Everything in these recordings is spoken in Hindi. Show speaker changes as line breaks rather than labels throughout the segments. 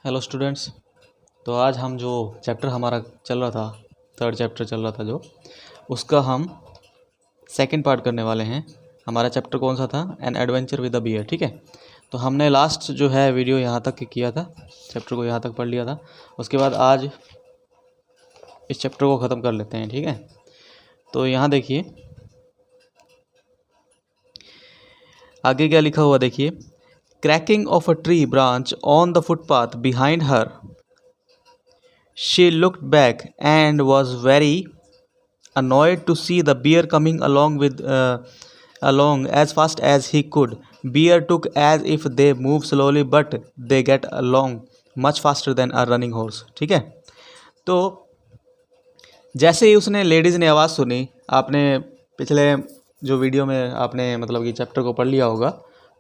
Hello students. तो आज हम जो चैप्टर हमारा चल रहा था, थर्ड चैप्टर चल रहा था जो, उसका हम सेकंड पार्ट करने वाले हैं। हमारा चैप्टर कौन सा था? An adventure with a bear. ठीक है, तो हमने लास्ट जो है वीडियो यहाँ तक किया था, चैप्टर को यहाँ तक पढ़ लिया था। उसके बाद आज इस चैप्टर को ख़त्म कर लेते हैं। ठीक है, तो यहाँ देखिए आगे क्या लिखा हुआ, देखिए। Cracking of a tree branch on the footpath behind her, she looked back and was very annoyed to see the bear coming along as fast as he could. Bear took as if they move slowly but they get along much faster than a running horse. ठीक है, तो जैसे ही उसने लेडीज़ ने आवाज़ सुनी, आपने पिछले जो वीडियो में आपने मतलब कि चैप्टर को पढ़ लिया होगा,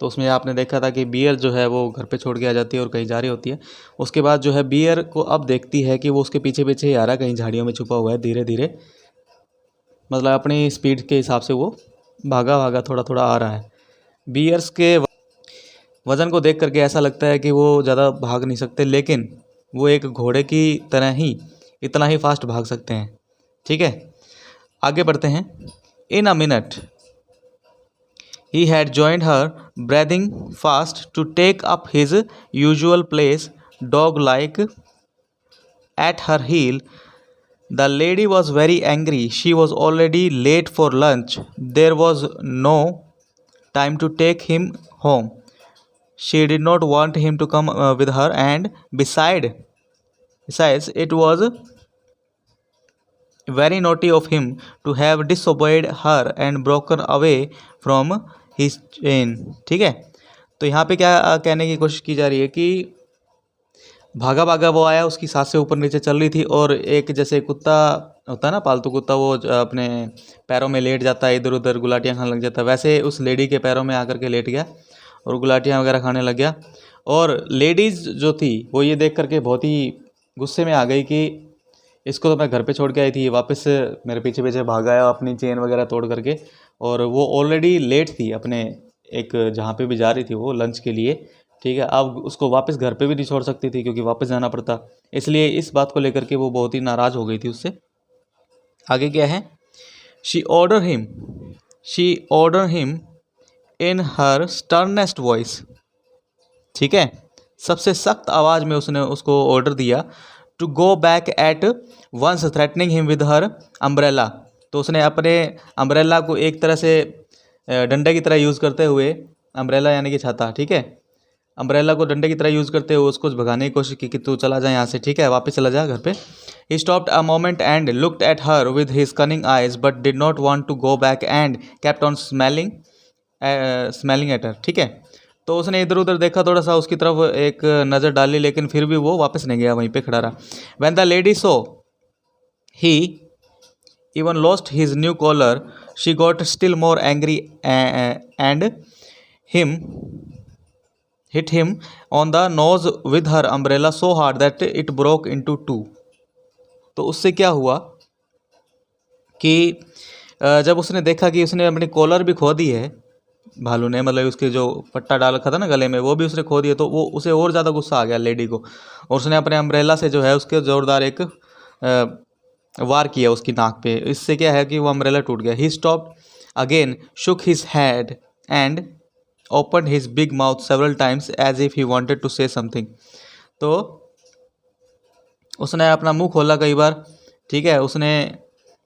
तो उसमें आपने देखा था कि बियर जो है वो घर पे छोड़ के आ जाती है और कहीं जा रही होती है। उसके बाद जो है बियर को अब देखती है कि वो उसके पीछे पीछे ही आ रहा है, कहीं झाड़ियों में छुपा हुआ है, धीरे धीरे मतलब अपनी स्पीड के हिसाब से वो भागा भागा थोड़ा थोड़ा आ रहा है। बियर्स के वज़न को देख करके ऐसा लगता है कि वो ज़्यादा भाग नहीं सकते, लेकिन वो एक घोड़े की तरह ही इतना ही फास्ट भाग सकते हैं। ठीक है, आगे बढ़ते हैं। In a minute he had joined her, breathing fast to take up his usual place, dog-like, at her heel. The lady was very angry. She was already late for lunch. There was no time to take him home. She did not want him to come with her, and besides, it was very naughty of him to have disobeyed her and broken away from his chain. ठीक है, तो यहाँ पे क्या कहने की कोशिश की जा रही है कि भागा भागा वो आया, उसकी सांसें ऊपर नीचे चल रही थी, और एक जैसे कुत्ता होता है ना, पालतू कुत्ता, वो अपने पैरों में लेट जाता है, इधर उधर गुलाटियाँ खाने लग जाता है, वैसे उस लेडी के पैरों में आकर के लेट गया और गुलाटियाँ वगैरह खाने लग गया। और लेडीज़ जो थी वो ये देख करके बहुत ही गुस्से में आ गई कि इसको तो मैं घर पे छोड़ के आई थी, ये वापस मेरे पीछे पीछे भागा है अपनी चेन वगैरह तोड़ करके, और वो ऑलरेडी लेट थी अपने एक जहाँ पे भी जा रही थी वो लंच के लिए। ठीक है, अब उसको वापस घर पे भी नहीं छोड़ सकती थी क्योंकि वापस जाना पड़ता, इसलिए इस बात को लेकर के वो बहुत ही नाराज़ हो गई थी उससे। आगे क्या है? She order him in her sternest voice. ठीक है, सबसे सख्त आवाज़ में उसने उसको ऑर्डर दिया, to go back at once, threatening him with her umbrella. तो उसने अपने अम्ब्रेला को एक तरह से डंडे की तरह यूज़ करते हुए, अम्ब्रेला यानी कि छाता, ठीक है, अम्ब्रेला को डंडे की तरह यूज़ करते हुए उसको भगाने की कोशिश की कि तू चला जा यहाँ से, ठीक है, वापस चला जा घर पे। He stopped a moment and looked at her with his cunning eyes but did not want to go back and kept on smelling at her. ठीक है, तो उसने इधर उधर देखा, थोड़ा सा उसकी तरफ एक नज़र डाली, लेकिन फिर भी वो वापस नहीं गया, वहीं पे खड़ा रहा। When the lady so he even lost his new collar, she got still more angry and hit him on the nose with her umbrella so hard that it broke into two. तो उससे क्या हुआ कि जब उसने देखा कि उसने अपनी कॉलर भी खो दी है, भालू ने, मतलब उसके जो पट्टा डाल रखा था ना गले में, वो भी उसने खो दिया, तो वो उसे और ज़्यादा गुस्सा आ गया लेडी को, और उसने अपने अम्ब्रेला से जो है उसके ज़ोरदार एक वार किया उसकी नाक पे। इससे क्या है कि वो अम्ब्रेला टूट गया। He stopped again, shook his head and open his big mouth several times as if he wanted to say something. तो उसने अपना मुंह खोला कई बार, ठीक है, उसने,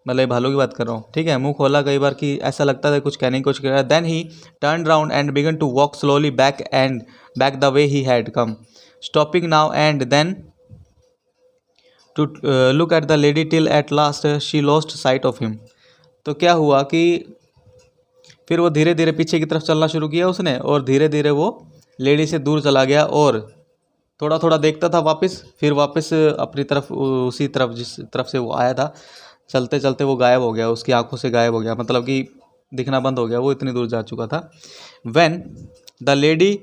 मतलब भालू की बात कर रहा हूँ, ठीक है, मुंह खोला कई बार कि ऐसा लगता था कुछ कहने की कोशिश कर रहा है। Then he turn round and began to walk slowly back the way he had come, stopping now and then to look at the lady till at last she lost sight of him. तो क्या हुआ कि फिर वो धीरे धीरे पीछे की तरफ चलना शुरू किया उसने, और धीरे धीरे वो लेडी से दूर चला गया, और थोड़ा थोड़ा देखता था वापस, फिर वापस अपनी तरफ, उसी तरफ जिस तरफ से वो आया था, चलते चलते वो गायब हो गया, उसकी आंखों से गायब हो गया, मतलब कि दिखना बंद हो गया, वो इतनी दूर जा चुका था। When the lady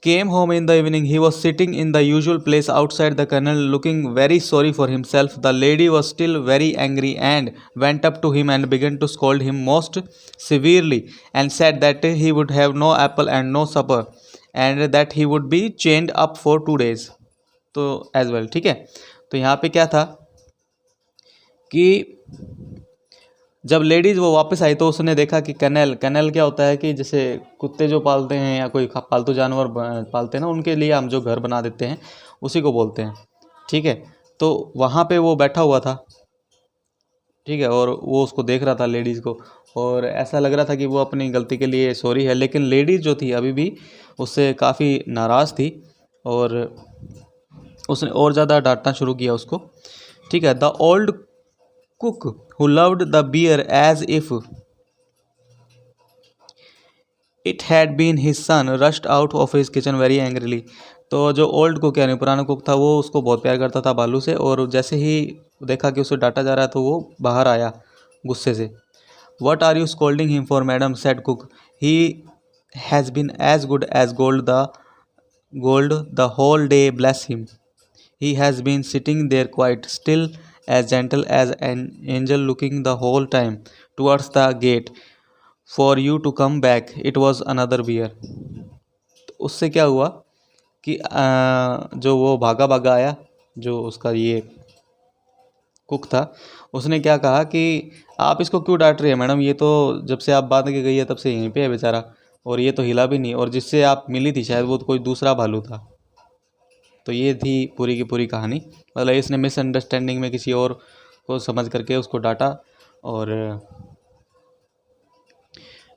came home in the evening, he was sitting in the usual place outside the kennel looking very sorry for himself. The lady was still very angry and went up to him and began to scold him most severely and said that he would have no apple and no supper and that he would be chained up for 2 days. तो एज वेल, ठीक है। तो यहाँ पे क्या था कि जब लेडीज़ वो वापस आई तो उसने देखा कि कनेल कनेल क्या होता है कि जैसे कुत्ते जो पालते हैं या कोई पालतू जानवर पालते हैं ना, उनके लिए हम जो घर बना देते हैं उसी को बोलते हैं, ठीक है। तो वहाँ पे वो बैठा हुआ था, ठीक है, और वो उसको देख रहा था लेडीज़ को, और ऐसा लग रहा था कि वो अपनी गलती के लिए सॉरी है, लेकिन लेडीज़ जो थी अभी भी उससे काफ़ी नाराज़ थी और उसने और ज़्यादा डांटना शुरू किया उसको, ठीक है। The old cook who loved the bear as if it had been his son rushed out of his kitchen very angrily. तो जो ओल्ड कुक यानी पुराना कुक था वो उसको बहुत प्यार करता था बालू से, और जैसे ही देखा कि उसे डांटा जा रहा है तो वो बाहर आया गुस्से से। What are you scolding him for madam said cook, he has been as good as gold the whole day bless him, he has been sitting there quite still, as gentle as an angel, looking the whole time towards the gate for you to come back. It was another beer. तो उससे क्या हुआ कि जो वो भागा भागा आया, जो उसका ये कुक था, उसने क्या कहा कि आप इसको क्यों डांट रहे हैं मैडम, ये तो जब से आप बांध के गई है तब से यहीं पे है बेचारा, और ये तो हिला भी नहीं, और जिससे आप मिली थी शायद वो तो कोई दूसरा भालू था। तो ये थी पूरी की पूरी कहानी। मतलब इसने मिसअंडरस्टैंडिंग में किसी और को समझ करके उसको डांटा, और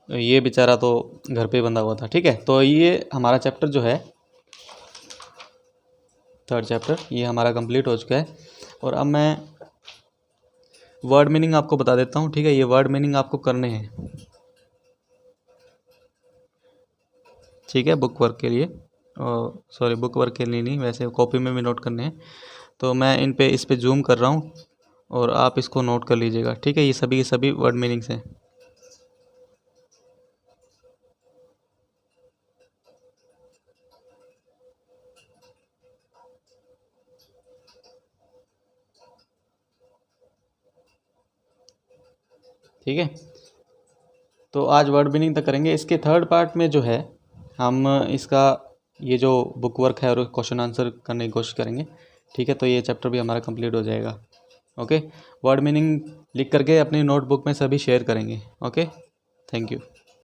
ये बेचारा तो घर पे बंधा हुआ था, ठीक है। तो ये हमारा चैप्टर जो है, थर्ड चैप्टर, ये हमारा कंप्लीट हो चुका है। और अब मैं वर्ड मीनिंग आपको बता देता हूँ, ठीक है। ये वर्ड मीनिंग आपको करने हैं, ठीक है, बुक वर्क के लिए, सॉरी बुक वर्क के लिए नहीं, वैसे कॉपी में भी नोट करने हैं। तो मैं इस पे जूम कर रहा हूँ और आप इसको नोट कर लीजिएगा, ठीक है। ये सभी के सभी वर्ड मीनिंग्स हैं। ठीक है, तो आज वर्ड मीनिंग तक करेंगे। इसके थर्ड पार्ट में जो है हम इसका ये जो बुक वर्क है और क्वेश्चन आंसर करने की कोशिश करेंगे, ठीक है। तो ये चैप्टर भी हमारा कंप्लीट हो जाएगा। ओके, वर्ड मीनिंग लिख करके अपनी नोटबुक में सभी शेयर करेंगे। Okay, thank you.